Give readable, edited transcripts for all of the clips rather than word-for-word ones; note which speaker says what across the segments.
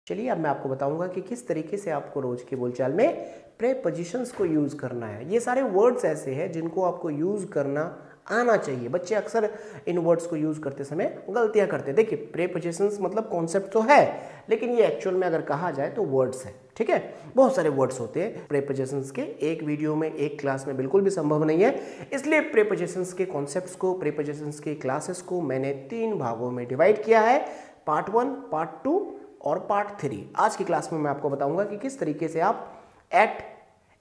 Speaker 1: चलिए अब मैं आपको बताऊंगा कि किस तरीके से आपको रोज की बोलचाल में प्रेपोजिशंस को यूज़ करना है। ये सारे वर्ड्स ऐसे हैं जिनको आपको यूज़ करना आना चाहिए। बच्चे अक्सर इन वर्ड्स को यूज़ करते समय गलतियां करते हैं। देखिए प्रेपोजिशंस मतलब कॉन्सेप्ट तो है, लेकिन ये एक्चुअल में अगर कहा जाए तो वर्ड्स है। ठीक है, बहुत सारे वर्ड्स होते हैं प्रेपोजिशंस के, एक वीडियो में एक क्लास में बिल्कुल भी संभव नहीं है। इसलिए प्रेपोजिशंस के कॉन्सेप्ट्स को, प्रेपोजिशंस के क्लासेस को मैंने 3 भागों में डिवाइड किया है, पार्ट 1, पार्ट 2 और पार्ट 3। आज की क्लास में मैं आपको बताऊंगा कि किस तरीके से आप एट,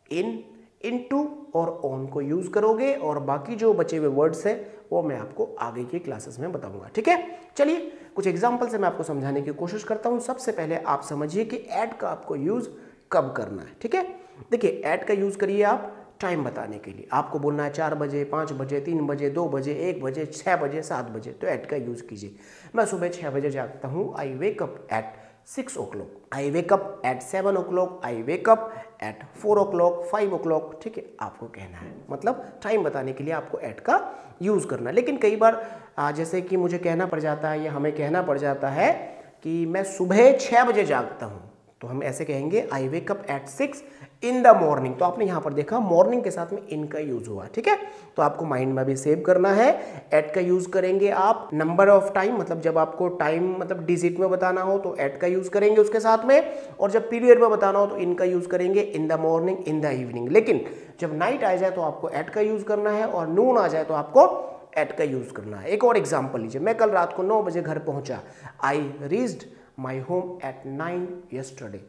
Speaker 1: इन, इनटू और ऑन को यूज करोगे, और बाकी जो बचे हुए वर्ड्स हैं वो मैं आपको आगे की क्लासेस में बताऊंगा। ठीक है, चलिए कुछ एग्जांपल से मैं आपको समझाने की कोशिश करता हूं। सबसे पहले आप समझिए कि एट का आपको यूज कब करना है। ठीक है, देखिए एट का यूज करिए आप टाइम बताने के लिए। आपको बोलना है 4 बजे, 5 बजे, 3 बजे, 2 बजे, 1 बजे, 6 बजे, 7 बजे, तो एट का यूज कीजिए। मैं सुबह 6 बजे जागता हूँ, I wake up at 6 o'clock, I wake up at 7 o'clock, I wake up at 4 o'clock, 5 o'clock। ठीक है, आपको कहना है, मतलब टाइम बताने के लिए आपको एट का यूज़ करना है। लेकिन कई बार जैसे कि मुझे कहना पड़ जाता है या हमें कहना पड़ जाता है कि मैं सुबह 6 बजे जागता हूँ, तो हम ऐसे कहेंगे I wake up at 6 in the morning. तो आपने यहाँ पर देखा मॉर्निंग के साथ में इन का यूज हुआ। ठीक है, तो आपको माइंड में भी सेव करना है। एट का यूज करेंगे आप नंबर ऑफ टाइम, मतलब जब आपको टाइम मतलब डिजिट में बताना हो तो एट का यूज करेंगे उसके साथ में, और जब पीरियड में बताना हो तो इन का यूज करेंगे, इन the morning, in the evening. लेकिन जब नाइट आ जाए तो आपको एट का यूज करना है, और नून आ जाए तो आपको एट का यूज करना है। एक और एग्जाम्पल लीजिए, मैं कल रात को 9 बजे घर पहुंचा, I reached my home at 9 yesterday।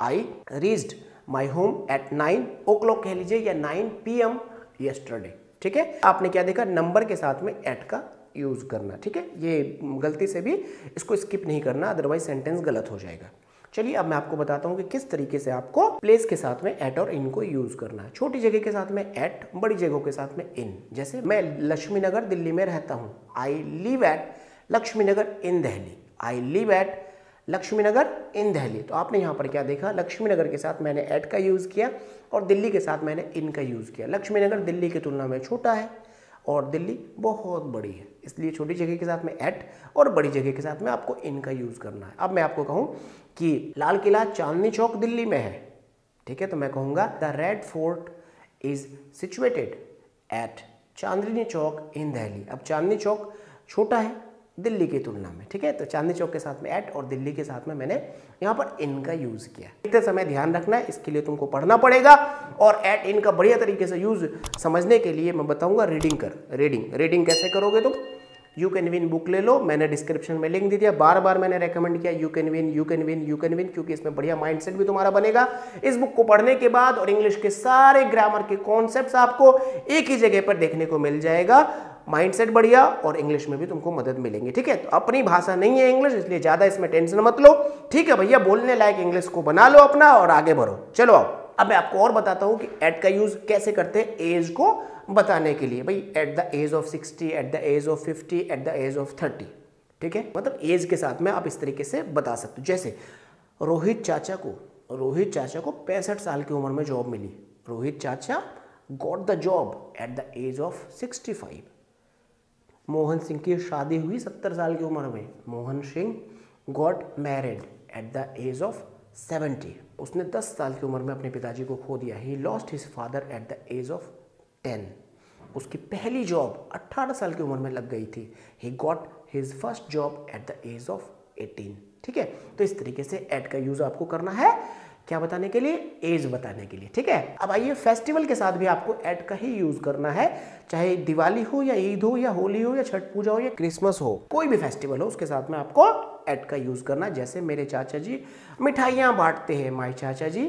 Speaker 1: I reached my home at 9 o'clock कह लीजिए, या 9 PM yesterday। ठीक है, आपने क्या देखा, नंबर के साथ में एट का यूज करना। ठीक है, ये गलती से भी इसको स्किप नहीं करना, अदरवाइज सेंटेंस गलत हो जाएगा। चलिए अब मैं आपको बताता हूँ कि किस तरीके से आपको प्लेस के साथ में एट और इन को यूज करना है। छोटी जगह के साथ में एट, बड़ी जगहों के साथ में इन। जैसे मैं लक्ष्मी नगर दिल्ली में रहता हूँ, I live at Lakshmi Nagar in Delhi, I live at Lakshmi Nagar in Delhi. तो आपने यहाँ पर क्या देखा, लक्ष्मी नगर के साथ मैंने एट का यूज़ किया और दिल्ली के साथ मैंने इन का यूज़ किया। लक्ष्मी नगर दिल्ली की तुलना में छोटा है और दिल्ली बहुत बड़ी है, इसलिए छोटी जगह के साथ में एट और बड़ी जगह के साथ में आपको इन का यूज़ करना है। अब मैं आपको कहूँ कि लाल किला चांदनी चौक दिल्ली में है, ठीक है, तो मैं कहूँगा the red fort is situated at Chandni Chowk in Delhi. अब चांदनी चौक छोटा है दिल्ली की तुलना में, ठीक है, तो चांदनी चौक के साथ में एट और दिल्ली के साथ में मैंने यहाँ पर इन का यूज किया। इतने समय ध्यान रखना है, इसके लिए तुमको पढ़ना पड़ेगा, और एट इन का बढ़िया तरीके से यूज समझने के लिए मैं बताऊंगा रीडिंग कर। रीडिंग कैसे करोगे तुम, यू कैन विन बुक ले लो, मैंने डिस्क्रिप्शन में लिंक दे दिया। बार बार मैंने रेकमेंड किया you can win, you can win, you can win, क्योंकि इसमें बढ़िया माइंडसेट भी तुम्हारा बनेगा। इस बुक को पढ़ने के बाद और इंग्लिश के सारे ग्रामर के कॉन्सेप्ट्स आपको एक ही जगह पर देखने को मिल जाएगा। माइंडसेट बढ़िया और इंग्लिश में भी तुमको मदद मिलेंगी। ठीक है, तो अपनी भाषा नहीं है इंग्लिश, इसलिए ज्यादा इसमें टेंशन मत लो। ठीक है भैया, बोलने लायक इंग्लिश को बना लो अपना और आगे बढ़ो। चलो आओ, अब मैं आपको और बताता हूं कि एट का यूज कैसे करते हैं एज को बताने के लिए। भाई at the age of 60, at the age of 50, at the age of 30। ठीक है, मतलब एज के साथ में आप इस तरीके से बता सकते हो। जैसे रोहित चाचा को 65 साल की उम्र में जॉब मिली। रोहित चाचा got the job at the age of 65। Mohan Singh की शादी हुई 70 साल की उम्र में। Mohan Singh got married at the age of 70। उसने 10 साल की उम्र में अपने पिताजी को खो दिया। He lost his father at the age of 10। उसकी पहली जॉब 18 साल की उम्र में लग गई थी। He got his first job at the age of 18। ठीक है, तो इस तरीके से एट का यूज आपको करना है, क्या बताने के लिए, एज बताने के लिए। ठीक है, अब आइए फेस्टिवल के साथ भी आपको एट का ही यूज करना है। चाहे दिवाली हो या ईद हो या होली हो या छठ पूजा हो या क्रिसमस हो, कोई भी फेस्टिवल हो, उसके साथ में आपको एट का यूज करना। जैसे मेरे चाचा जी मिठाइयाँ बांटते हैं, माई चाचा जी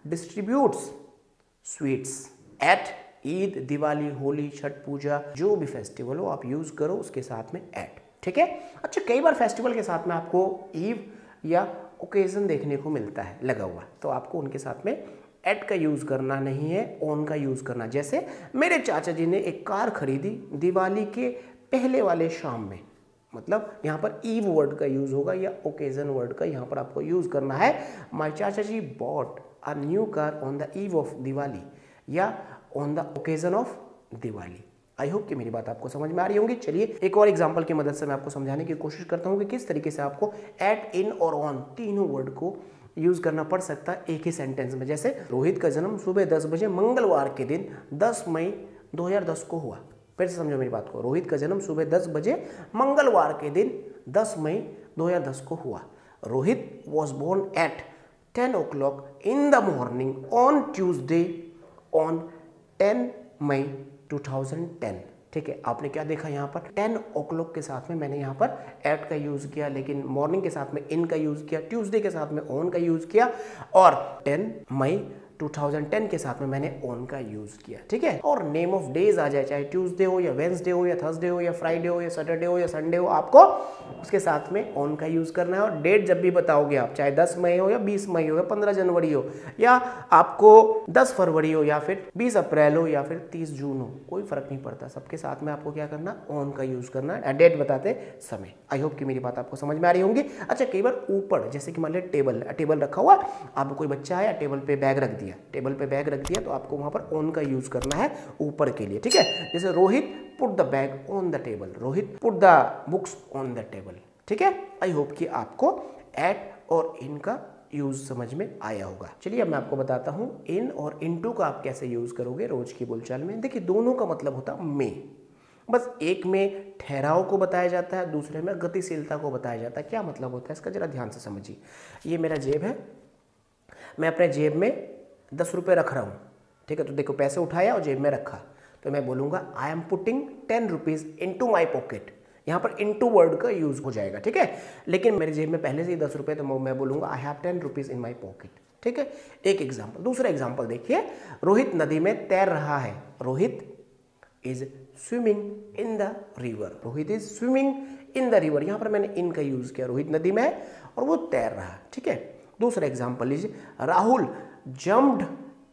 Speaker 1: distributes sweets. At Eid, Diwali, Holi, Chhath Puja, जो भी फेस्टिवल हो आप यूज करो उसके साथ में एट। ठीक है, अच्छा कई बार फेस्टिवल के साथ में आपको ईव या ओकेजन देखने को मिलता है लगा हुआ, तो आपको उनके साथ में एट का यूज करना नहीं है, ऑन का यूज करना। जैसे मेरे चाचा जी ने एक कार खरीदी दिवाली के पहले वाले शाम में, मतलब यहाँ पर ईव वर्ड का यूज होगा या ओकेजन वर्ड का यहाँ पर आपको यूज करना है। माय चाचा जी bought a new car on the eve of Diwali या on the occasion of Diwali. I hope कि मेरी बात आपको समझ में आ रही होंगी। चलिए एक और एग्जांपल की मदद से मैं आपको समझाने की कोशिश करता हूँ कि किस तरीके से आपको एट, इन और ऑन तीनों वर्ड को यूज करना पड़ सकता है एक ही सेंटेंस में। जैसे रोहित का जन्म सुबह 10 बजे मंगलवार के दिन 10 मई 2010 को हुआ। फिर से समझो मेरी बात को, रोहित का जन्म सुबह 10 बजे मंगलवार के दिन 10 मई 2010 को हुआ। Rohit was born at 10 o'clock in the morning on Tuesday on 10 May 2010। ठीक है, आपने क्या देखा यहाँ पर 10 o'clock के साथ में मैंने यहाँ पर एट का यूज किया, लेकिन मॉर्निंग के साथ में इन का यूज किया, ट्यूसडे के साथ में ऑन का यूज किया और 10 मई 2010 के साथ में मैंने ऑन का यूज किया। ठीक है, और नेम ऑफ डेज आ जाए, चाहे ट्यूसडे हो या वेंसडे हो या थर्सडे हो या फ्राइडे हो या सैटरडे हो या संडे हो, आपको उसके साथ में ऑन का यूज करना है। और डेट जब भी बताओगे आप, चाहे 10 मई हो या 20 मई हो या 15 जनवरी हो या आपको 10 फरवरी हो या फिर 20 अप्रैल हो या फिर 30 जून हो, कोई फर्क नहीं पड़ता, सबके साथ में आपको क्या करना, ऑन का यूज करना है डेट बताते समय। आई होप कि मेरी बात आपको समझ में आ रही होंगी। अच्छा, कई बार ऊपर, जैसे कि मान लिया टेबल रखा हुआ, आपको कोई बच्चा आया टेबल पे बैग रख दिया, तो आपको वहां पर ऑन का यूज करना है ऊपर के लिए। ठीक है, जैसे Rohit put the bag on the table, Rohit put the books on the table. ठीक है, आई होप कि आपको एट और इन का यूज समझ में आया होगा। चलिए अब मैं आपको बताता हूं इन और इनटू का आप कैसे यूज करोगे रोज की बोलचाल में। देखिए दोनों का मतलब होता में, बस एक में ठहराव को बताया जाता है, दूसरे में गतिशीलता को बताया जाता है। क्या मतलब होता है इसका, जरा ध्यान से समझिए। ये मेरा जेब है, मैं अपने जेब में 10 रुपये रख रहा हूँ। ठीक है, तो देखो पैसे उठाया और जेब में रखा, तो मैं बोलूँगा I am putting 10 rupees into my pocket. यहाँ पर इनटू वर्ड का यूज हो जाएगा। ठीक है, लेकिन मेरे जेब में पहले से ही 10 रुपये, तो मैं बोलूँगा I have 10 rupees in my pocket. ठीक है, एक एग्जाम्पल। दूसरा एग्जाम्पल देखिए, रोहित नदी में तैर रहा है, Rohit is swimming in the river, Rohit is swimming in the river. यहाँ पर मैंने इन का यूज किया, रोहित नदी में है और वो तैर रहा है। ठीक है, दूसरा एग्जाम्पल लीजिए, Rahul jumped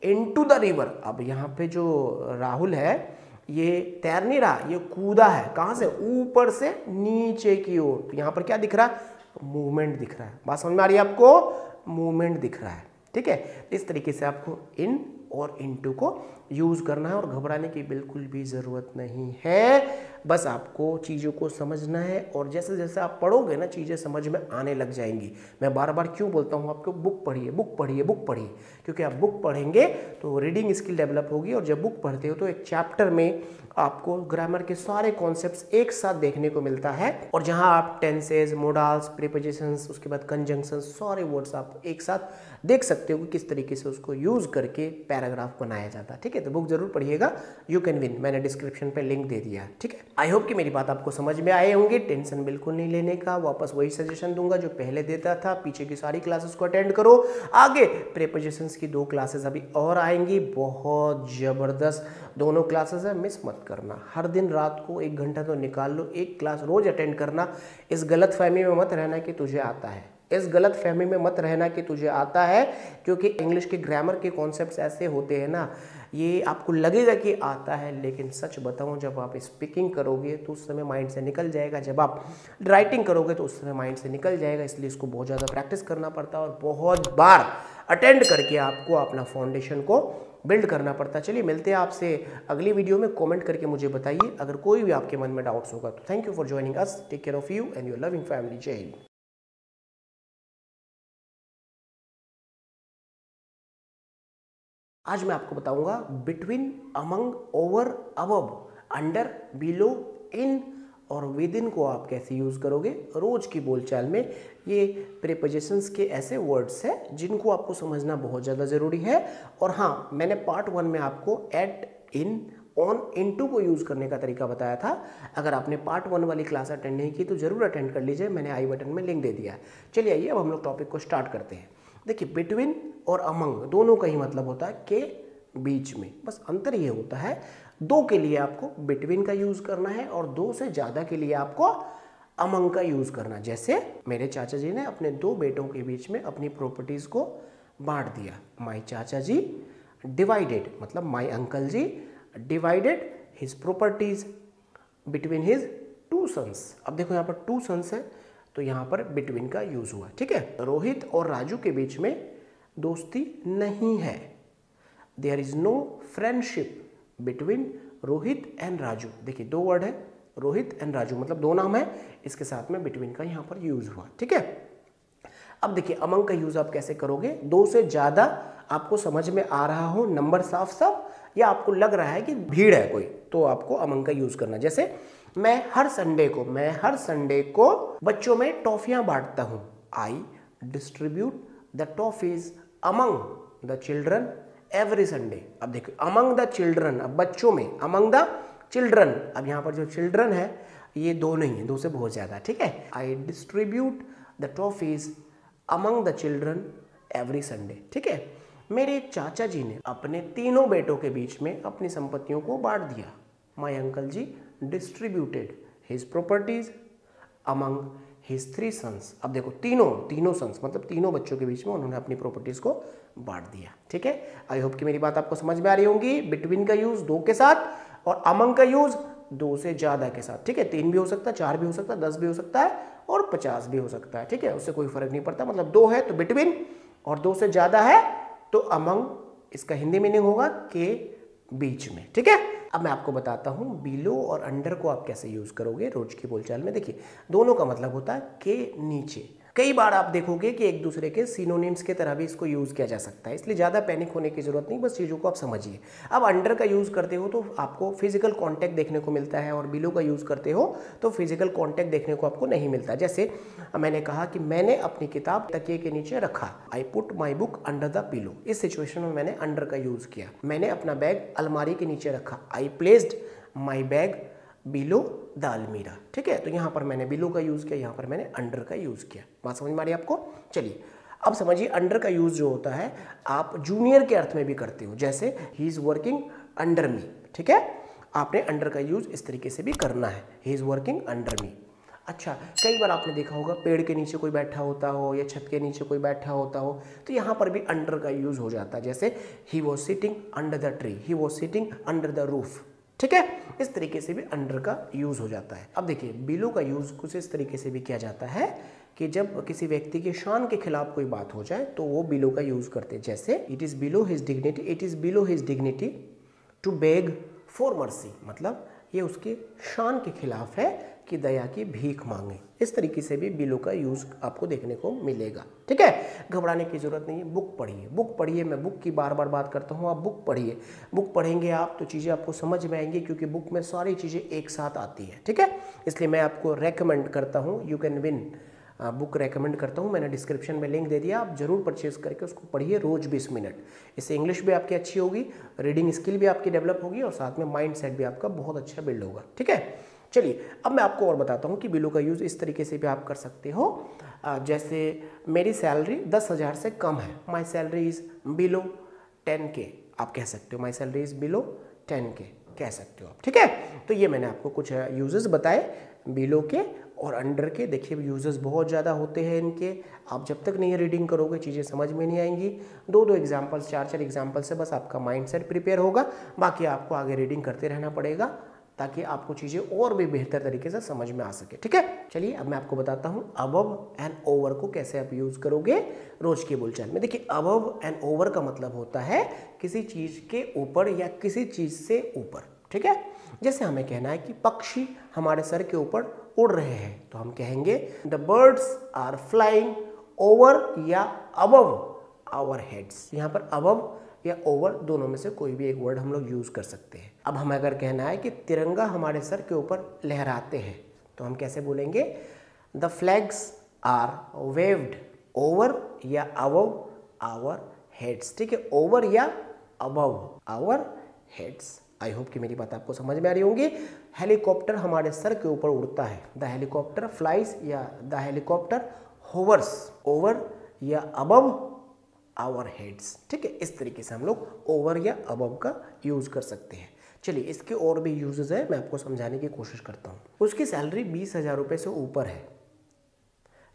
Speaker 1: into the river. अब यहाँ पे जो राहुल है ये तैर नहीं रहा, ये कूदा है। कहाँ से, ऊपर से नीचे की ओर। तो यहाँ पर क्या दिख रहा है, मूवमेंट दिख रहा है। बात समझ में आ रही है आपको, मूवमेंट दिख रहा है। ठीक है, इस तरीके से आपको इन और इनटू को यूज करना है और घबराने की बिल्कुल भी ज़रूरत नहीं है। बस आपको चीज़ों को समझना है और जैसे जैसे आप पढ़ोगे ना, चीज़ें समझ में आने लग जाएंगी। मैं बार बार क्यों बोलता हूँ आपको, बुक पढ़िए, बुक पढ़िए, बुक पढ़िए, क्योंकि आप बुक पढ़ेंगे तो रीडिंग स्किल डेवलप होगी। और जब बुक पढ़ते हो तो एक चैप्टर में आपको ग्रामर के सारे कॉन्सेप्ट्स एक साथ देखने को मिलता है, और जहाँ आप टेंसेज, मोडाल्स, प्रीपोजिशंस, उसके बाद कंजंक्शंस, सारे वर्ड्स आप एक साथ देख सकते हो कि किस तरीके से उसको यूज करके पैराग्राफ बनाया जाता है। ठीक है, तो बुक जरूर पढ़िएगा, यू कैन विन, मैंने डिस्क्रिप्शन पे लिंक दे दिया है। ठीक है, आई होप कि मेरी बात आपको समझ में आए होंगे। टेंशन बिल्कुल नहीं लेने का, वापस वही सजेशन दूंगा जो पहले देता था, पीछे की सारी क्लासेस को अटेंड करो। आगे प्रीपोजिशंस की 2 क्लासेस अभी और आएंगी, बहुत जबरदस्त दोनों क्लासेस है, मिस मत करना। हर दिन रात को 1 घंटा तो निकाल लो, एक क्लास रोज अटेंड करना। इस गलत फहमी में मत रहना कि तुझे आता है, इस गलत फहमी में मत रहना कि तुझे आता है, क्योंकि इंग्लिश के ग्रामर के कॉन्सेप्ट्स ऐसे होते हैं ना, ये आपको लगेगा कि आता है, लेकिन सच बताऊं जब आप स्पीकिंग करोगे तो उस समय माइंड से निकल जाएगा, जब आप राइटिंग करोगे तो उस समय माइंड से निकल जाएगा। इसलिए इसको बहुत ज़्यादा प्रैक्टिस करना पड़ता है और बहुत बार अटेंड करके आपको अपना फाउंडेशन को बिल्ड करना पड़ता है। चलिए मिलते हैं आपसे अगली वीडियो में। कमेंट करके मुझे बताइए अगर कोई भी आपके मन में डाउट्स होगा तो। Thank you for joining us, take care of you and your loving family. जय हिंद। आज मैं आपको बताऊंगा between, among, over, above, under, below, in और विद इन को आप कैसे यूज करोगे रोज की बोलचाल में। ये प्रीपोजिशंस के ऐसे वर्ड्स हैं जिनको आपको समझना बहुत ज़्यादा ज़रूरी है। और हाँ, मैंने पार्ट 1 में आपको एट, इन, ऑन, इनटू को यूज़ करने का तरीका बताया था। अगर आपने पार्ट 1 वाली क्लास अटेंड नहीं की तो ज़रूर अटेंड कर लीजिए, मैंने आई बटन में लिंक दे दिया है। चलिए आइए अब हम लोग टॉपिक को स्टार्ट करते हैं। देखिए बिटवीन और अमंग दोनों का ही मतलब होता है के बीच में, बस अंतर ये होता है 2 के लिए आपको बिटवीन का यूज़ करना है और 2 से ज़्यादा के लिए आपको अमंग का यूज़ करना। जैसे मेरे चाचा जी ने अपने 2 बेटों के बीच में अपनी प्रॉपर्टीज़ को बांट दिया। माई चाचा जी डिवाइडेड, मतलब my uncle ji divided his properties between his 2 sons. अब देखो यहाँ पर 2 सन्स है तो यहाँ पर बिटवीन का यूज हुआ। ठीक है, रोहित और राजू के बीच में दोस्ती नहीं है। There is no friendship between Rohit and Raju, देखिए दो वर्ड है, रोहित एंड राजू मतलब दो नाम है, इसके साथ में बिटवीन का यहाँ पर यूज हुआ। ठीक है, अब देखिए अमंग का यूज आप कैसे करोगे, दो से ज्यादा आपको समझ में आ रहा हो, नंबर साफ साफ, या आपको लग रहा है कि भीड़ है कोई, तो आपको अमंग का यूज करना। जैसे मैं हर संडे को बच्चों में टॉफियां बांटता हूं, I distribute the toffees among the children every Sunday. अब देखिए अमंग द चिल्ड्रन, अब बच्चों में, अमंग द चिल्ड्रन, अब यहाँ पर जो चिल्ड्रन है ये दो नहीं है, दो से बहुत ज्यादा। ठीक है, I distribute the toffees among the children every Sunday. ठीक है, मेरे चाचा जी ने अपने तीनों बेटों के बीच में अपनी संपत्तियों को बांट दिया। My uncle ji distributed his properties among his 3 sons. अब देखो तीनों सन्स मतलब तीनों बच्चों के बीच में उन्होंने अपनी प्रॉपर्टीज को बांट दिया। ठीक है, आई होप कि मेरी बात आपको समझ में आ रही होंगी। बिटवीन का यूज 2 के साथ और अमंग का यूज 2 से ज्यादा के साथ। ठीक है, 3 भी हो सकता है, 4 भी हो सकता है, 10 भी हो सकता है और 50 भी हो सकता है। ठीक है, उससे कोई फर्क नहीं पड़ता, मतलब 2 है तो बिटवीन और 2 से ज्यादा है तो अमंग, इसका हिंदी मीनिंग होगा के बीच में। ठीक है, अब मैं आपको बताता हूं बिलो और अंडर को आप कैसे यूज करोगे रोज की बोलचाल में। देखिए दोनों का मतलब होता है के नीचे। कई बार आप देखोगे कि एक दूसरे के सिनोनिम्स की तरह भी इसको यूज किया जा सकता है, इसलिए ज्यादा पैनिक होने की जरूरत नहीं, बस चीजों को आप समझिए। अब अंडर का यूज करते हो तो आपको फिजिकल कांटेक्ट देखने को मिलता है और बिलो का यूज करते हो तो फिजिकल कांटेक्ट देखने को आपको नहीं मिलता। जैसे मैंने कहा कि मैंने अपनी किताब तकिए के नीचे रखा, I put my book under the pillow. इस सिचुएशन में मैंने अंडर का यूज किया। मैंने अपना बैग अलमारी के नीचे रखा, I placed my bag below the almirah. ठीक है, तो यहाँ पर मैंने बिलो का यूज किया, यहाँ पर मैंने अंडर का यूज किया। बात समझ में आ रही है आपको? चलिए अब समझिए अंडर का यूज जो होता है आप जूनियर के अर्थ में भी करते हो, जैसे ही इज वर्किंग अंडर मी। ठीक है, आपने अंडर का यूज इस तरीके से भी करना है, ही इज वर्किंग अंडर मी। अच्छा, कई बार आपने देखा होगा पेड़ के नीचे कोई बैठा होता हो या छत के नीचे कोई बैठा होता हो तो यहाँ पर भी अंडर का यूज हो जाता है, जैसे he was sitting under the tree, he was sitting under the roof. ठीक है, इस तरीके से भी अंडर का यूज हो जाता है। अब देखिए बिलो का यूज कुछ इस तरीके से भी किया जाता है कि जब किसी व्यक्ति के शान के खिलाफ कोई बात हो जाए तो वो बिलो का यूज करते हैं, जैसे it is below his dignity, it is below his dignity to beg for mercy, मतलब ये उसके शान के खिलाफ है कि दया की भीख मांगे। इस तरीके से भी बिलो का यूज आपको देखने को मिलेगा। ठीक है, घबराने की जरूरत नहीं है, बुक पढ़िए, बुक पढ़िए। मैं बुक की बार बार बात करता हूँ, आप बुक पढ़िए। बुक पढ़ेंगे आप तो चीज़ें आपको समझ में आएंगी, क्योंकि बुक में सारी चीज़ें एक साथ आती है। ठीक है, इसलिए मैं आपको रेकमेंड करता हूँ, you can win book recommend करता हूँ। मैंने डिस्क्रिप्शन में लिंक दे दिया, आप जरूर परचेज करके उसको पढ़िए रोज 20 मिनट। इससे इंग्लिश भी आपकी अच्छी होगी, रीडिंग स्किल भी आपकी डेवलप होगी और साथ में माइंड सेट भी आपका बहुत अच्छा बिल्ड होगा। ठीक है, चलिए अब मैं आपको और बताता हूँ कि बिलो का यूज़ इस तरीके से भी आप कर सकते हो। जैसे मेरी सैलरी 10,000 से कम है, my salary is below 10K, आप कह सकते हो my salary is below 10K कह सकते हो आप। ठीक है, तो ये मैंने आपको कुछ यूजेस बताए बिलो के और अंडर के। देखिए यूजेस बहुत ज़्यादा होते हैं इनके, आप जब तक नहीं रीडिंग करोगे चीज़ें समझ में नहीं आएंगी। 2-2 एग्जाम्पल्स, 4-4 एग्जाम्पल से बस आपका माइंड सेट प्रिपेयर होगा, बाकी आपको आगे रीडिंग करते रहना पड़ेगा ताकि आपको चीज़ें और भी बेहतर तरीके से समझ में आ सके। ठीक है, चलिए अब मैं आपको बताता हूँ अबव एंड ओवर को कैसे आप यूज़ करोगे रोज की बोलचाल में। देखिए अबव एंड ओवर का मतलब होता है किसी चीज़ के ऊपर या किसी चीज़ से ऊपर। ठीक है, जैसे हमें कहना है कि पक्षी हमारे सर के ऊपर उड़ रहे हैं तो हम कहेंगे the birds are flying over या अबव आवर हेड्स। यहाँ पर अबव या ओवर दोनों में से कोई भी एक वर्ड हम लोग यूज कर सकते हैं। अब हमें अगर कहना है कि तिरंगा हमारे सर के ऊपर लहराते हैं तो हम कैसे बोलेंगे the flags are waved over या अबव आवर हेड्स। ठीक है, ओवर या above our heads. I hope कि मेरी बात आपको समझ में आ रही होंगी। हेलीकॉप्टर हमारे सर के ऊपर उड़ता है, द हेलीकॉप्टर फ्लाइज या द हेलीकॉप्टर होवर्स ओवर या अबव आवर हेड्स। ठीक है, इस तरीके से हम लोग ओवर या अबव का यूज कर सकते हैं। चलिए इसके और भी यूजेस है, मैं आपको समझाने की कोशिश करता हूँ। उसकी सैलरी 20,000 रुपये से ऊपर है,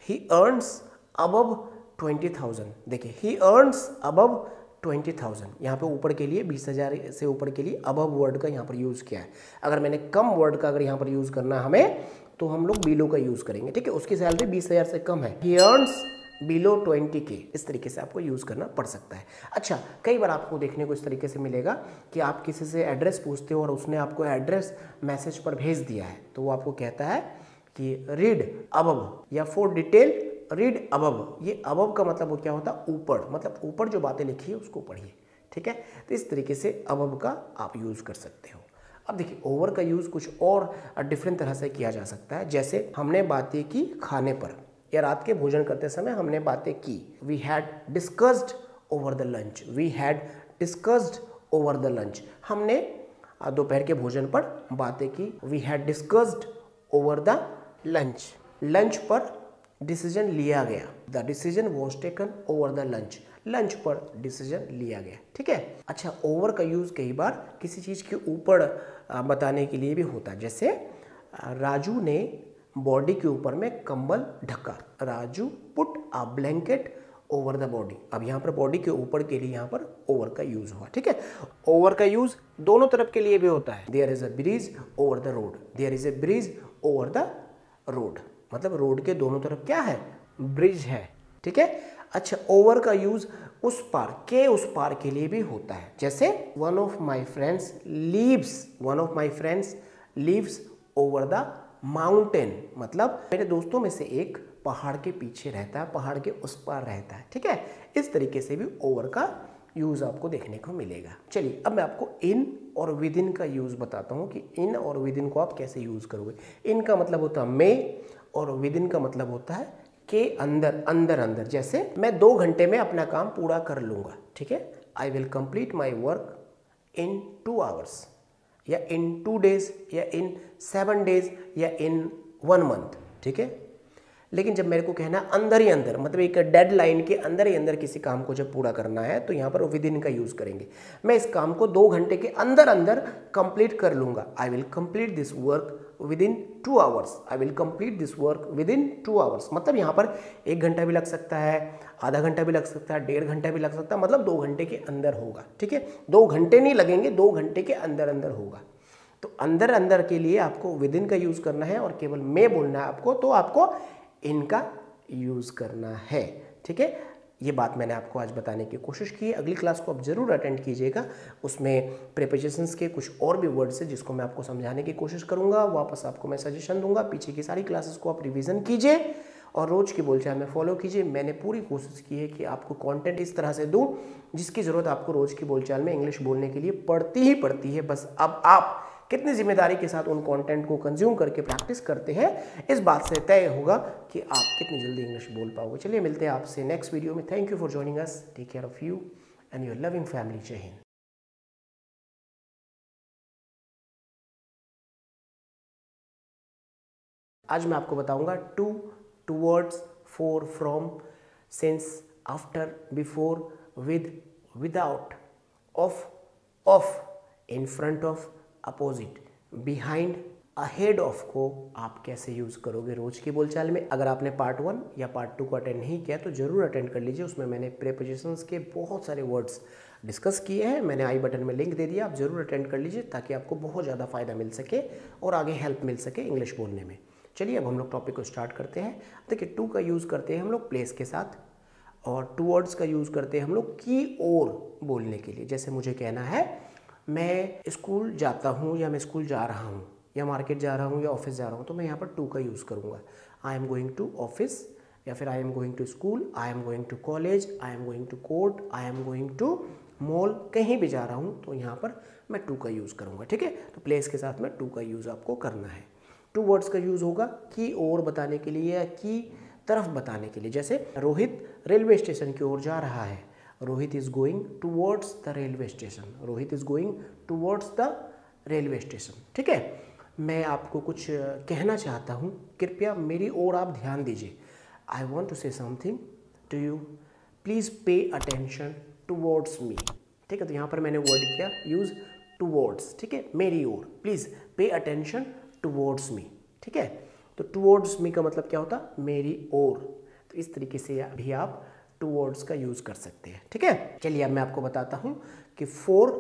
Speaker 1: ही अर्न्स अबव 20,000। देखिए ही अर्न्स अबव 20,000, यहाँ पे ऊपर के लिए 20,000 से ऊपर के लिए अबव वर्ड का यहाँ पर यूज़ किया है। अगर मैंने कम वर्ड का अगर यहाँ पर यूज़ करना हमें तो हम लोग बिलो का यूज़ करेंगे। ठीक है, उसकी सैलरी 20,000 से कम है, ही अर्न्स बिलो 20K, इस तरीके से आपको यूज़ करना पड़ सकता है। अच्छा, कई बार आपको देखने को इस तरीके से मिलेगा कि आप किसी से एड्रेस पूछते हो और उसने आपको एड्रेस मैसेज पर भेज दिया है, तो वो आपको कहता है कि रीड अबव या फॉर डिटेल रीड अबव। ये अबव का मतलब वो क्या होता है, ऊपर, मतलब ऊपर जो बातें लिखी है उसको पढ़िए, ठीक है। तो इस तरीके से अबव का आप यूज़ कर सकते हो। अब देखिए, ओवर का यूज़ कुछ और डिफरेंट तरह से किया जा सकता है। जैसे हमने बातें की खाने पर या रात के भोजन करते समय हमने बातें की, we had discussed over the lunch, we had discussed over the lunch. हमने दोपहर के भोजन पर बातें की, we had discussed over the lunch. Lunch पर डिसीजन लिया गया, the decision was taken over the lunch. Lunch पर डिसीजन लिया गया, ठीक है। अच्छा, ओवर का यूज़ कई बार किसी चीज़ के ऊपर बताने के लिए भी होता है। जैसे राजू ने बॉडी के ऊपर में कंबल ढका, Raju put a blanket over the body. अब यहाँ पर बॉडी के ऊपर के लिए यहाँ पर ओवर का यूज़ हुआ, ठीक है। ओवर का यूज़ दोनों तरफ के लिए भी होता है। There is a bridge over the road, there is a bridge over the road, मतलब रोड के दोनों तरफ क्या है, ब्रिज है, ठीक है। अच्छा, ओवर का यूज़ उस पार, के उस पार के लिए भी होता है। जैसे one of my friends leaves, one of my friends leaves over the mountain, मतलब मेरे दोस्तों में से एक पहाड़ के पीछे रहता है, पहाड़ के उस पार रहता है, ठीक है। इस तरीके से भी ओवर का यूज़ आपको देखने को मिलेगा। चलिए, अब मैं आपको इन और विद इन का यूज़ बताता हूँ कि इन और विद इन को आप कैसे यूज़ करोगे। इन का मतलब होता है मे और विद इन का मतलब होता है के अंदर, अंदर अंदर। जैसे मैं 2 घंटे में अपना काम पूरा कर लूँगा, ठीक है। I will complete my work in 2 hours, या इन 2 डेज, या इन 7 डेज, या इन 1 मंथ, ठीक है। लेकिन जब मेरे को कहना अंदर ही अंदर, मतलब एक डेडलाइन के अंदर ही अंदर किसी काम को जब पूरा करना है, तो यहाँ पर विद इन का यूज़ करेंगे। मैं इस काम को 2 घंटे के अंदर अंदर कंप्लीट कर लूँगा। I will complete this work with in 2 hours, I will complete this work with in 2 hours. मतलब यहाँ पर 1 घंटा भी लग सकता है, आधा घंटा भी लग सकता है, 1.5 घंटा भी लग सकता है, मतलब 2 घंटे के अंदर होगा, ठीक है। 2 घंटे नहीं लगेंगे, 2 घंटे के अंदर अंदर होगा। तो अंदर अंदर के लिए आपको विद इन का यूज़ करना है और केवल मैं बोलना है आपको, तो आपको इनका यूज़ करना है, ठीक है। ये बात मैंने आपको आज बताने की कोशिश की है। अगली क्लास को आप ज़रूर अटेंड कीजिएगा, उसमें प्रीपोजिशंस के कुछ और भी वर्ड्स हैं जिसको मैं आपको समझाने की कोशिश करूँगा। वापस आपको मैं सजेशन दूंगा, पीछे की सारी क्लासेस को आप रिवीजन कीजिए और रोज़ की बोलचाल में फॉलो कीजिए। मैंने पूरी कोशिश की है कि आपको कंटेंट इस तरह से दूं जिसकी ज़रूरत आपको रोज़ की बोलचाल में इंग्लिश बोलने के लिए पड़ती ही पड़ती है। बस अब आप कितनी जिम्मेदारी के साथ उन कंटेंट को कंज्यूम करके प्रैक्टिस करते हैं, इस बात से तय होगा कि आप कितनी जल्दी इंग्लिश बोल पाओगे। चलिए, मिलते हैं आपसे नेक्स्ट वीडियो में। Thank you for joining us, take care of you and your loving family. जय हिंद। आज मैं आपको बताऊंगा to, towards, for, from, since, after, before, with, without, of, of, in front of, opposite, behind, ahead of को आप कैसे use करोगे रोज की बोलचाल में। अगर आपने पार्ट 1 या पार्ट 2 को अटेंड नहीं किया तो ज़रूर अटेंड कर लीजिए, उसमें मैंने प्रीपोजिशंस के बहुत सारे वर्ड्स डिस्कस किए हैं। मैंने आई बटन में लिंक दे दिया, आप ज़रूर अटेंड कर लीजिए ताकि आपको बहुत ज़्यादा फ़ायदा मिल सके और आगे हेल्प मिल सके इंग्लिश बोलने में। चलिए, अब हम लोग टॉपिक को स्टार्ट करते हैं। देखिए, टू का यूज़ करते हैं हम लोग प्लेस के साथ, और टूवर्ड्स का यूज़ करते हैं हम लोग की ओर बोलने के लिए। जैसे मुझे कहना है मैं स्कूल जाता हूँ, या मैं स्कूल जा रहा हूँ, या मार्केट जा रहा हूँ, या ऑफिस जा रहा हूँ, तो मैं यहाँ पर टू का यूज़ करूँगा। I am going to office, या फिर I am going to school, I am going to college, I am going to court, I am going to mall, कहीं भी जा रहा हूँ तो यहाँ पर मैं टू का यूज़ करूँगा, ठीक है। तो प्लेस के साथ में टू का यूज़ आपको करना है। टू वर्ड्स का यूज़ होगा की ओर बताने के लिए या की तरफ बताने के लिए। जैसे रोहित रेलवे स्टेशन की ओर जा रहा है, Rohit is going towards the railway station, Rohit is going towards the railway station, ठीक है। मैं आपको कुछ कहना चाहता हूँ, कृपया मेरी ओर आप ध्यान दीजिए। I want to say something to you, please pay attention towards me, ठीक है। तो यहाँ पर मैंने वर्ड किया यूज़ टूवर्ड्स, ठीक है, मेरी ओर, please pay attention towards me, ठीक है। तो टूवर्ड्स मी का मतलब क्या होता, मेरी ओर। तो इस तरीके से भी आप टूवर्ड्स का यूज़ कर सकते हैं, ठीक है। चलिए, अब मैं आपको बताता हूँ कि फॉर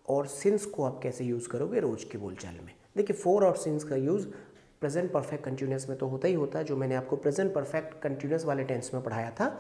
Speaker 1: और सिंस को आप कैसे यूज़ करोगे रोज की बोलचाल में। देखिए, फॉर और सिंस का यूज़ प्रेजेंट परफेक्ट कंटिन्यूस में तो होता ही होता है, जो मैंने आपको प्रेजेंट परफेक्ट कंटिन्यूस वाले टेंस में पढ़ाया था।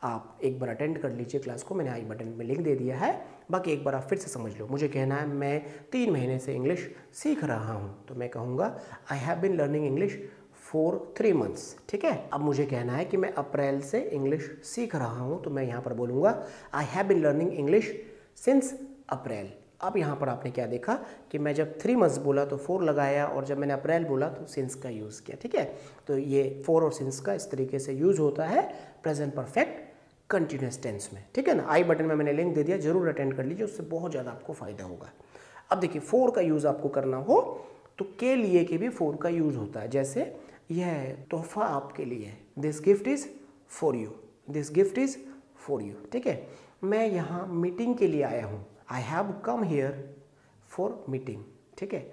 Speaker 1: आप एक बार अटेंड कर लीजिए क्लास को, मैंने आई बटन में लिंक दे दिया है। बाकी एक बार आप फिर से समझ लो। मुझे कहना है मैं 3 महीने से इंग्लिश सीख रहा हूँ, तो मैं कहूँगा I have been learning English for 3 months. ठीक है। अब मुझे कहना है कि मैं अप्रैल से इंग्लिश सीख रहा हूँ, तो मैं यहाँ पर बोलूँगा I have been learning English since April. अब यहाँ पर आपने क्या देखा कि मैं जब 3 मंथ्स बोला तो 4 लगाया, और जब मैंने अप्रैल बोला तो सिंस का यूज़ किया। ठीक है। तो ये 4 और सिंस का इस तरीके से यूज़ होता है प्रेजेंट परफेक्ट कंटिन्यूस टेंस में। ठीक है ना। आई बटन में मैंने लिंक दे दिया, जरूर अटेंड कर लीजिए, उससे बहुत ज़्यादा आपको फ़ायदा होगा। अब देखिए 4 का यूज़ आपको करना हो तो के लिए के भी 4 का यूज़ होता है। जैसे यह तोहफा आपके लिए है, this gift is for you, this gift is for you. ठीक है। मैं यहाँ मीटिंग के लिए आया हूँ, I have come here for meeting. ठीक है।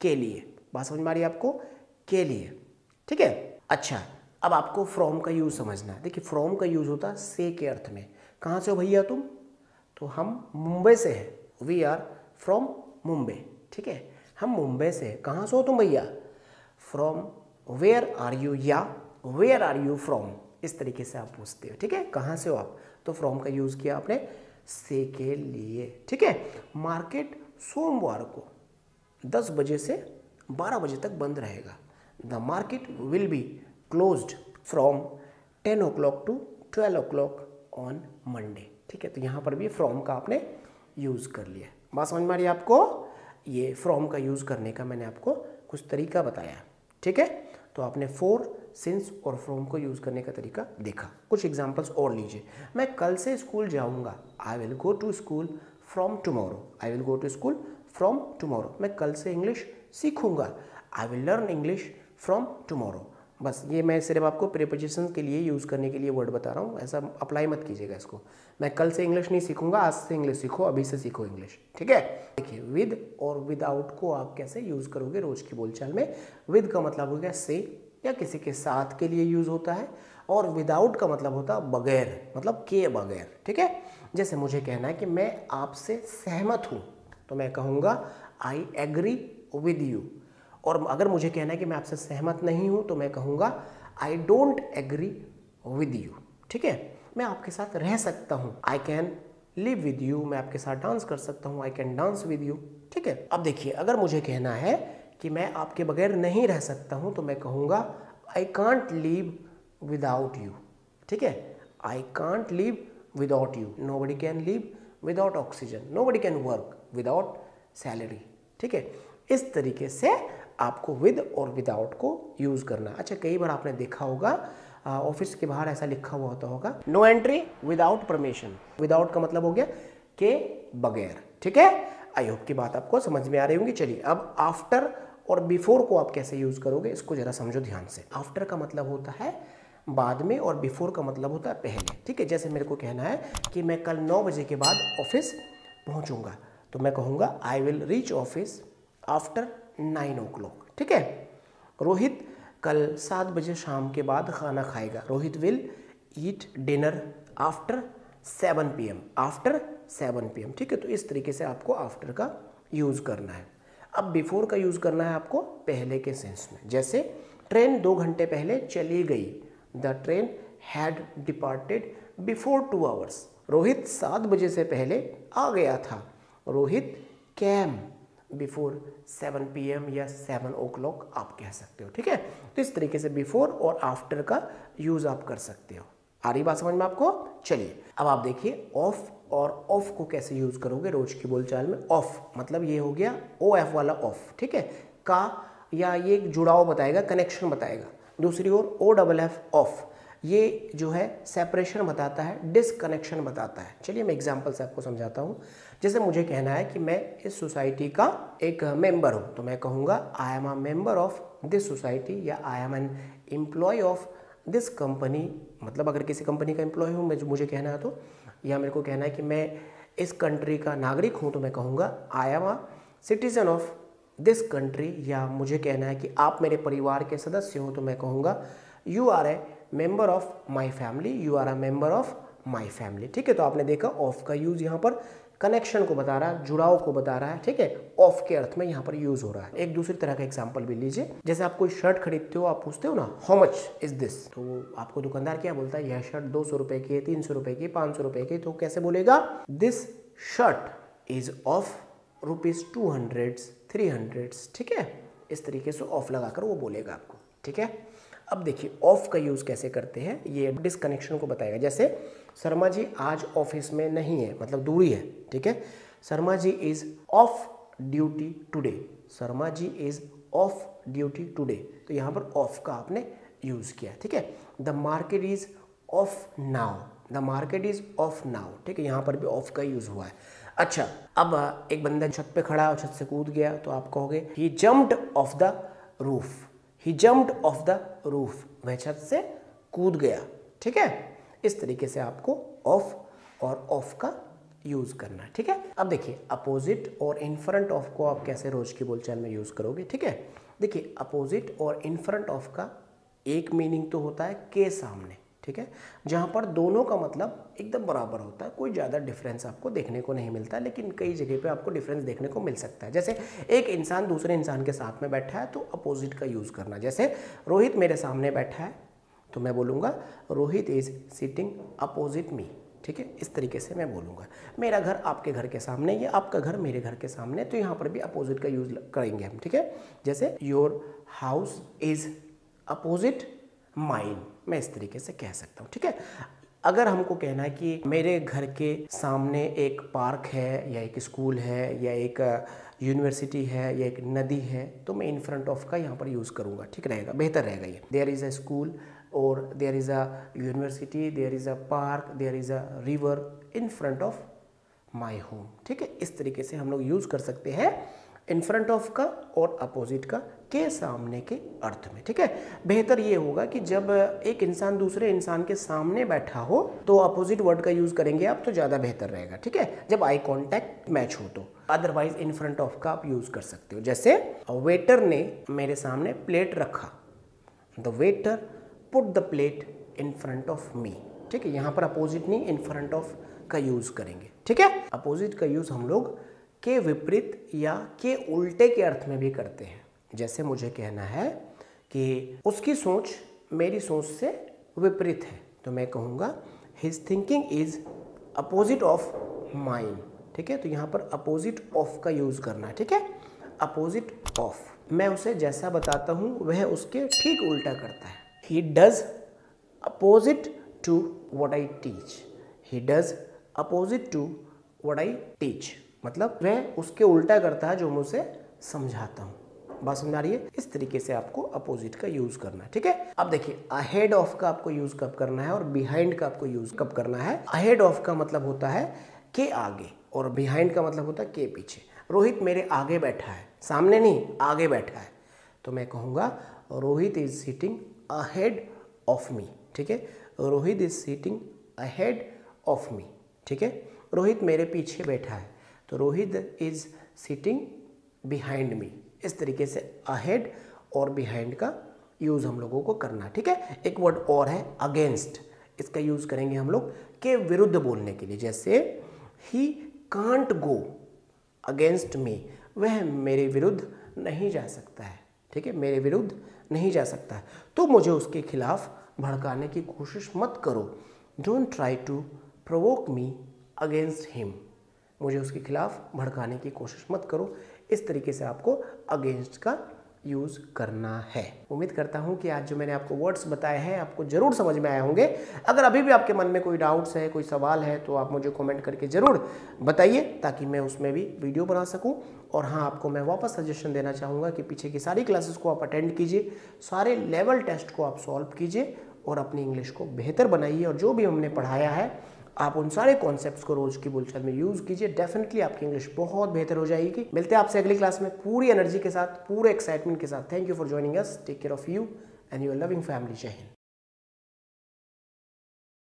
Speaker 1: के लिए, बात समझ में आ रही है आपको, के लिए। ठीक है। अच्छा, अब आपको फ्रॉम का यूज़ समझना है। देखिए फ्रॉम का यूज़ होता है से के अर्थ में। कहाँ से हो भैया तुम? तो हम मुंबई से हैं, वी आर फ्रॉम मुंबई। ठीक है। हम मुंबई से हैं। कहाँ से हो तुम भैया? फ्रॉम वेयर आर यू, या वेयर आर यू फ्रॉम, इस तरीके से आप पूछते हो। ठीक है। कहाँ से हो आप, तो फ्रॉम का यूज़ किया आपने से के लिए। ठीक है। मार्केट सोमवार को 10 बजे से 12 बजे तक बंद रहेगा। The market will be closed from 10 o'clock to 12 o'clock on Monday. ठीक है। तो यहाँ पर भी फ्रॉम का आपने यूज़ कर लिया। बात समझ में आ रही है आपको? ये फ्रॉम का यूज़ करने का मैंने आपको कुछ तरीका बताया। ठीक है। तो आपने फॉर, सिंस और फ्रॉम को यूज़ करने का तरीका देखा। कुछ एग्जांपल्स और लीजिए। मैं कल से स्कूल जाऊँगा, I will go to school from tomorrow, I will go to school from tomorrow. मैं कल से इंग्लिश सीखूंगा, I will learn English from tomorrow. बस ये मैं सिर्फ आपको प्रीपोजिशन के लिए यूज़ करने के लिए वर्ड बता रहा हूँ, ऐसा अप्लाई मत कीजिएगा इसको। मैं कल से इंग्लिश नहीं सीखूंगा, आज से इंग्लिश सीखो, अभी से सीखो इंग्लिश। ठीक है। देखिए विद और विदाउट को आप कैसे यूज़ करोगे रोज की बोलचाल में। विद का मतलब हो गया से या किसी के साथ के लिए यूज़ होता है, और विदाउट का मतलब होता है बगैर, मतलब के बगैर। ठीक है। जैसे मुझे कहना है कि मैं आपसे सहमत हूँ, तो मैं कहूँगा आई एग्री विद यू। और अगर मुझे कहना है कि मैं आपसे सहमत नहीं हूं, तो मैं कहूँगा I don't agree with you. ठीक है। मैं आपके साथ रह सकता हूँ, I can live with you. मैं आपके साथ डांस कर सकता हूँ, I can dance with you. ठीक है। अब देखिए अगर मुझे कहना है कि मैं आपके बगैर नहीं रह सकता हूँ, तो मैं कहूँगा I can't live without you. ठीक है। I can't live without you. Nobody can live without oxygen, nobody can work without salary. ठीक है। इस तरीके से आपको विद और विदाउट को यूज़ करना। अच्छा, कई बार आपने देखा होगा ऑफिस के बाहर ऐसा लिखा हुआ होगा, no entry without permission. Without का मतलब हो गया के बगैर। ठीक है। आई होप की बात आपको समझ में आ रही होंगी। चलिए अब आफ्टर और बिफोर को आप कैसे यूज़ करोगे इसको ज़रा समझो ध्यान से। आफ्टर का मतलब होता है बाद में, और बिफोर का मतलब होता है पहले। ठीक है। जैसे मेरे को कहना है कि मैं कल 9 बजे के बाद ऑफिस पहुँचूँगा, तो मैं कहूँगा I will reach office after 9 o'clock। ठीक है। रोहित कल 7 बजे शाम के बाद खाना खाएगा, Rohit will eat dinner after 7 PM, after 7 PM। ठीक है। तो इस तरीके से आपको आफ्टर का यूज़ करना है। अब बिफोर का यूज़ करना है आपको पहले के सेंस में। जैसे ट्रेन 2 घंटे पहले चली गई, the train had departed before 2 hours। Rohit 7 बजे से पहले आ गया था, रोहित कैम बिफोर 7 PM या 7 o'clock आप कह सकते हो। ठीक है। तो इस तरीके से बिफोर और आफ्टर का यूज़ आप कर सकते हो। आ रही बात समझ में आपको? चलिए अब आप देखिए ऑफ और ऑफ को कैसे यूज़ करोगे रोज की बोलचाल में। ऑफ मतलब ये हो गया OF वाला ऑफ। ठीक है। का या ये जुड़ाव बताएगा, कनेक्शन बताएगा। दूसरी ओर OFF ऑफ, ये जो है सेपरेशन बताता है, डिसकनेक्शन बताता है। चलिए मैं एग्जांपल से आपको समझाता हूँ। जैसे मुझे कहना है कि मैं इस सोसाइटी का एक मेंबर हूँ, तो मैं कहूँगा I am a member of this society, या I am an employ of this company. मतलब अगर किसी कंपनी का एम्प्लॉय हूँ मुझे कहना है तो, या मेरे को कहना है कि मैं इस कंट्री का नागरिक हूँ, तो मैं कहूँगा I am a citizen of this country. या मुझे कहना है कि आप मेरे परिवार के सदस्य हो, तो मैं कहूँगा you are a member of my family, you are a member of my family. ठीक है। तो आपने देखा ऑफ का यूज़ यहाँ पर कनेक्शन को बता रहा है, जुड़ाव को बता रहा है, ठीक है। ऑफ के अर्थ में यहाँ पर यूज हो रहा है। एक दूसरी तरह का एग्जांपल भी लीजिए, जैसे आप कोई शर्ट खरीदते हो, आप पूछते हो ना हाउ मच इज दिस, तो आपको दुकानदार क्या बोलता है, यह शर्ट 200 रुपए की है, 300 रुपए की, 500 रुपए की, तो कैसे बोलेगा, दिस शर्ट इज ऑफ ₹200, 300, ठीक है। इस तरीके से ऑफ लगाकर वो बोलेगा आपको, ठीक है। अब देखिए ऑफ का यूज कैसे करते हैं, ये डिस्कनेक्शन को बताएगा। जैसे शर्मा जी आज ऑफिस में नहीं है, मतलब दूरी है, ठीक है। Sharma ji is off duty today, Sharma ji is off duty today, तो यहाँ पर ऑफ का आपने यूज किया, ठीक है। The market is of now, the market is of now, ठीक है, यहाँ पर भी ऑफ का यूज हुआ है। अच्छा, अब एक बंदा छत पे खड़ा और छत से कूद गया, तो आप कहोगे he jumped off the roof, he jumped off the roof, वह छत से कूद गया, ठीक है। इस तरीके से आपको ऑफ और ऑफ का यूज करना है, ठीक है। अब देखिए अपोजिट और इन फ्रंट ऑफ को आप कैसे रोज की बोलचाल में यूज करोगे, ठीक है। देखिए अपोजिट और इन फ्रंट ऑफ का एक मीनिंग तो होता है के सामने, ठीक है, जहाँ पर दोनों का मतलब एकदम बराबर होता है, कोई ज़्यादा डिफरेंस आपको देखने को नहीं मिलता, लेकिन कई जगह पे आपको डिफरेंस देखने को मिल सकता है। जैसे एक इंसान दूसरे इंसान के साथ में बैठा है, तो अपोजिट का यूज़ करना। जैसे रोहित मेरे सामने बैठा है, तो मैं बोलूँगा रोहित इज़ सिटिंग अपोजिट मी, ठीक है। इस तरीके से मैं बोलूँगा। मेरा घर आपके घर के सामने, या आपका घर मेरे घर के सामने, तो यहाँ पर भी अपोजिट का यूज़ करेंगे हम, ठीक है। जैसे your house is opposite mine, मैं इस तरीके से कह सकता हूँ, ठीक है। अगर हमको कहना है कि मेरे घर के सामने एक पार्क है, या एक स्कूल है, या एक यूनिवर्सिटी है, या एक नदी है, तो मैं इन फ्रंट ऑफ का यहाँ पर यूज़ करूँगा, ठीक रहेगा, बेहतर रहेगा ये। देयर इज़ अ स्कूल और there is a university, there is a park, there is a river in front of my home, ठीक है। इस तरीके से हम लोग यूज़ कर सकते हैं इन फ्रंट ऑफ का और अपोजिट का के सामने के अर्थ में, ठीक है। बेहतर ये होगा कि जब एक इंसान दूसरे इंसान के सामने बैठा हो, तो अपोजिट वर्ड का यूज करेंगे आप, तो ज़्यादा बेहतर रहेगा, ठीक है, जब आई कॉन्टैक्ट मैच हो तो। अदरवाइज इन फ्रंट ऑफ का आप यूज कर सकते हो। जैसे वेटर ने मेरे सामने प्लेट रखा, the waiter put the plate in front of me, ठीक है। यहाँ पर अपोजिट नहीं, इन फ्रंट ऑफ का यूज करेंगे, ठीक है। अपोजिट का यूज हम लोग के विपरीत या के उल्टे के अर्थ में भी करते हैं। जैसे मुझे कहना है कि उसकी सोच मेरी सोच से विपरीत है, तो मैं कहूँगा his thinking is opposite of mine, ठीक है। तो यहाँ पर अपोजिट ऑफ का यूज़ करना है, ठीक है। अपोजिट ऑफ, मैं उसे जैसा बताता हूँ वह उसके ठीक उल्टा करता है। He does opposite to what I teach, he does opposite to what I teach, मतलब वह उसके उल्टा करता है जो मैं उसे समझाता हूँ। बात समझ आ रही है? इस तरीके से आपको अपोजिट का यूज करना है, ठीक है। अब देखिए अहेड ऑफ का आपको यूज कब करना है और बिहाइंड का आपको यूज कब करना है। अहेड ऑफ का मतलब होता है के आगे, और बिहाइंड का मतलब होता है के पीछे। रोहित मेरे आगे बैठा है, सामने नहीं, आगे बैठा है, तो मैं कहूँगा Rohit is sitting ahead of me, ठीक है। Rohit is sitting ahead of me, ठीक है। रोहित मेरे पीछे बैठा है, तो Rohit is sitting behind me. इस तरीके से अहेड और बिहाइंड का यूज़ हम लोगों को करना है, ठीक है। एक वर्ड और है अगेंस्ट, इसका यूज़ करेंगे हम लोग के विरुद्ध बोलने के लिए। जैसे he can't go against me, वह मेरे विरुद्ध नहीं जा सकता है, ठीक है, मेरे विरुद्ध नहीं जा सकता है, तो मुझे उसके खिलाफ भड़काने की कोशिश मत करो। Don't try to provoke me against him, मुझे उसके खिलाफ भड़काने की कोशिश मत करो। इस तरीके से आपको अगेंस्ट का यूज़ करना है। उम्मीद करता हूं कि आज जो मैंने आपको वर्ड्स बताए हैं आपको ज़रूर समझ में आए होंगे। अगर अभी भी आपके मन में कोई डाउट्स है, कोई सवाल है, तो आप मुझे कमेंट करके ज़रूर बताइए, ताकि मैं उसमें भी वीडियो बना सकूं। और हाँ, आपको मैं वापस सजेशन देना चाहूँगा कि पीछे की सारी क्लासेस को आप अटेंड कीजिए, सारे लेवल टेस्ट को आप सॉल्व कीजिए और अपनी इंग्लिश को बेहतर बनाइए। और जो भी हमने पढ़ाया है आप उन सारे कॉन्सेप्ट्स को रोज की बोलचाल में यूज़ कीजिए, डेफिनेटली आपकी इंग्लिश बहुत बेहतर हो जाएगी। मिलते हैं आपसे अगली क्लास में पूरी एनर्जी के साथ, पूरे एक्साइटमेंट के साथ। Thank you for joining us, take care of you and your loving family. जय हिंद।